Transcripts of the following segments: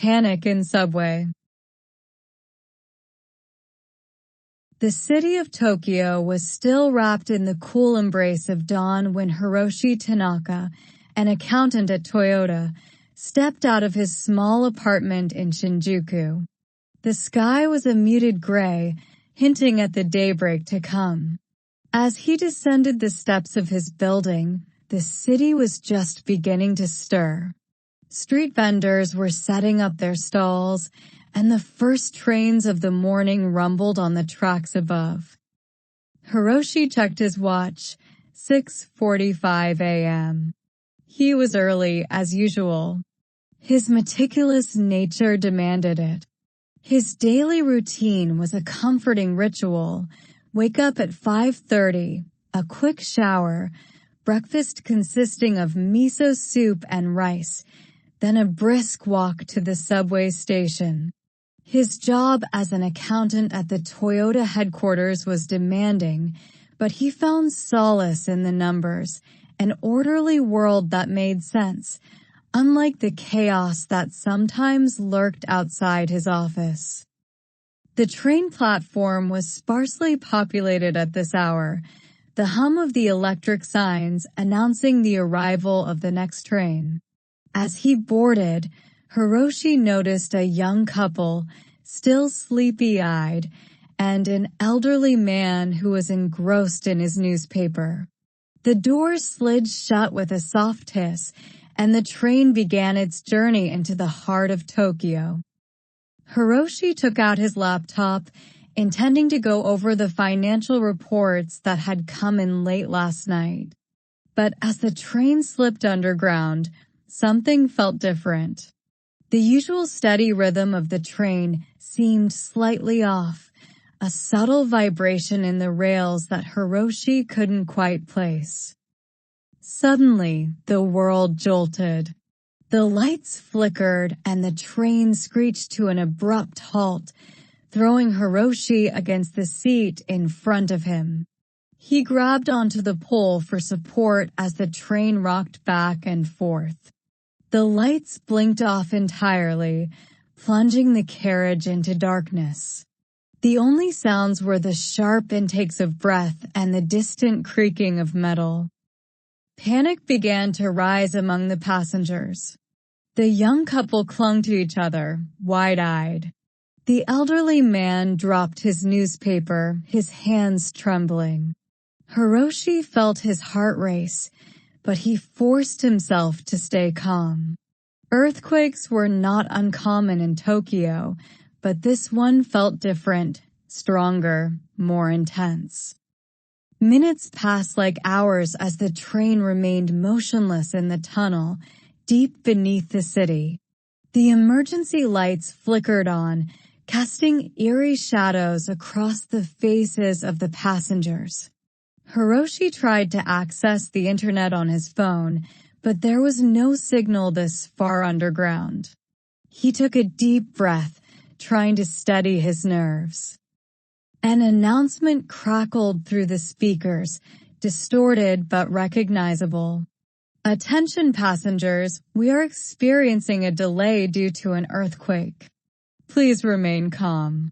Panic in subway. The city of Tokyo was still wrapped in the cool embrace of dawn when Hiroshi Tanaka, an accountant at Toyota, stepped out of his small apartment in Shinjuku. The sky was a muted gray, hinting at the daybreak to come. As he descended the steps of his building, the city was just beginning to stir. Street vendors were setting up their stalls, and the first trains of the morning rumbled on the tracks above. Hiroshi checked his watch, 6:45 a.m. He was early, as usual. His meticulous nature demanded it. His daily routine was a comforting ritual. Wake up at 5:30, a quick shower, breakfast consisting of miso soup and rice, then a brisk walk to the subway station. His job as an accountant at the Toyota headquarters was demanding, but he found solace in the numbers, an orderly world that made sense, unlike the chaos that sometimes lurked outside his office. The train platform was sparsely populated at this hour, the hum of the electric signs announcing the arrival of the next train. As he boarded, Hiroshi noticed a young couple, still sleepy-eyed, and an elderly man who was engrossed in his newspaper. The door slid shut with a soft hiss, and the train began its journey into the heart of Tokyo. Hiroshi took out his laptop, intending to go over the financial reports that had come in late last night. But as the train slipped underground, something felt different. The usual steady rhythm of the train seemed slightly off, a subtle vibration in the rails that Hiroshi couldn't quite place. Suddenly, the world jolted. The lights flickered and the train screeched to an abrupt halt, throwing Hiroshi against the seat in front of him. He grabbed onto the pole for support as the train rocked back and forth. The lights blinked off entirely, plunging the carriage into darkness. The only sounds were the sharp intakes of breath and the distant creaking of metal. Panic began to rise among the passengers. The young couple clung to each other, wide-eyed. The elderly man dropped his newspaper, his hands trembling. Hiroshi felt his heart race, but he forced himself to stay calm. Earthquakes were not uncommon in Tokyo, but this one felt different, stronger, more intense. Minutes passed like hours as the train remained motionless in the tunnel, deep beneath the city. The emergency lights flickered on, casting eerie shadows across the faces of the passengers. Hiroshi tried to access the internet on his phone, but there was no signal this far underground. He took a deep breath, trying to steady his nerves. An announcement crackled through the speakers, distorted but recognizable. Attention passengers, we are experiencing a delay due to an earthquake. Please remain calm.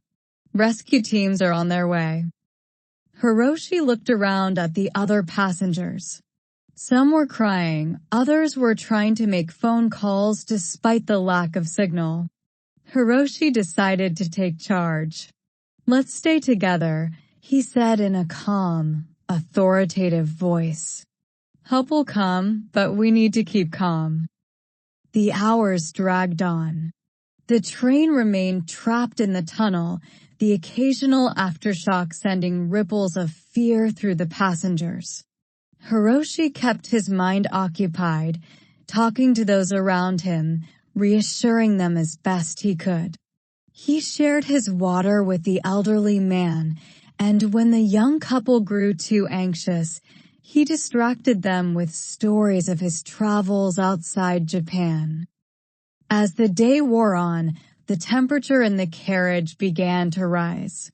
Rescue teams are on their way. Hiroshi looked around at the other passengers. Some were crying, others were trying to make phone calls despite the lack of signal. Hiroshi decided to take charge. Let's stay together, he said in a calm, authoritative voice. Help will come, but we need to keep calm. The hours dragged on. The train remained trapped in the tunnel, the occasional aftershock sending ripples of fear through the passengers. Hiroshi kept his mind occupied, talking to those around him, reassuring them as best he could. He shared his water with the elderly man, and when the young couple grew too anxious, he distracted them with stories of his travels outside Japan. As the day wore on, the temperature in the carriage began to rise.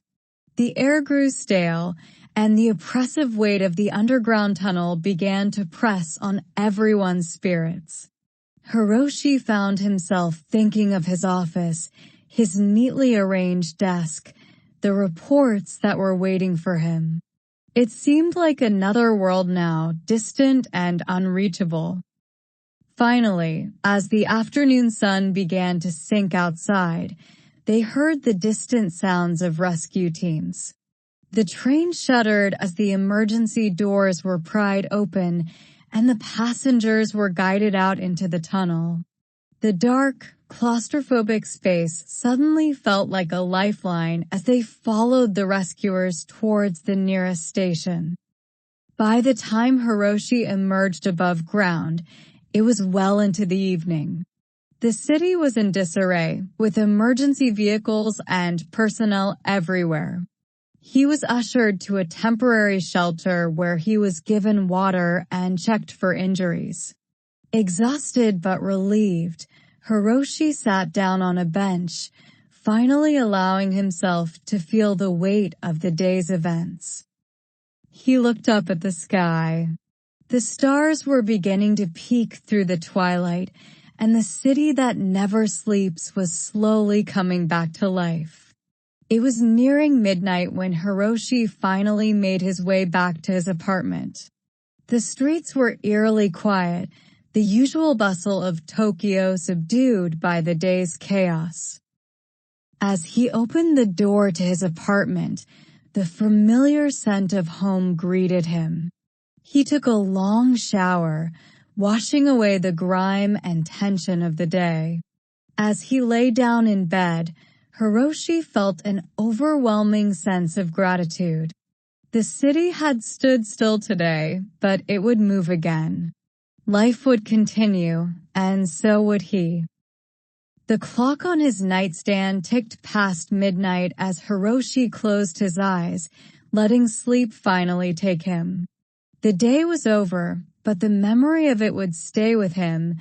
The air grew stale, and the oppressive weight of the underground tunnel began to press on everyone's spirits. Hiroshi found himself thinking of his office, his neatly arranged desk, the reports that were waiting for him. It seemed like another world now, distant and unreachable. Finally, as the afternoon sun began to sink outside, they heard the distant sounds of rescue teams. The train shuddered as the emergency doors were pried open and the passengers were guided out into the tunnel. The dark, claustrophobic space suddenly felt like a lifeline as they followed the rescuers towards the nearest station. By the time Hiroshi emerged above ground, it was well into the evening. The city was in disarray, with emergency vehicles and personnel everywhere. He was ushered to a temporary shelter where he was given water and checked for injuries. Exhausted but relieved, Hiroshi sat down on a bench, finally allowing himself to feel the weight of the day's events. He looked up at the sky. The stars were beginning to peek through the twilight, and the city that never sleeps was slowly coming back to life. It was nearing midnight when Hiroshi finally made his way back to his apartment. The streets were eerily quiet, the usual bustle of Tokyo subdued by the day's chaos. As he opened the door to his apartment, the familiar scent of home greeted him. He took a long shower, washing away the grime and tension of the day. As he lay down in bed, Hiroshi felt an overwhelming sense of gratitude. The city had stood still today, but it would move again. Life would continue, and so would he. The clock on his nightstand ticked past midnight as Hiroshi closed his eyes, letting sleep finally take him. The day was over, but the memory of it would stay with him,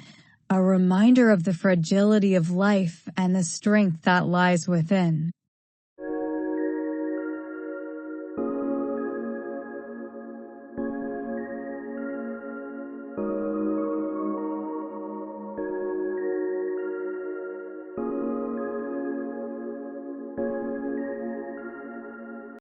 a reminder of the fragility of life and the strength that lies within.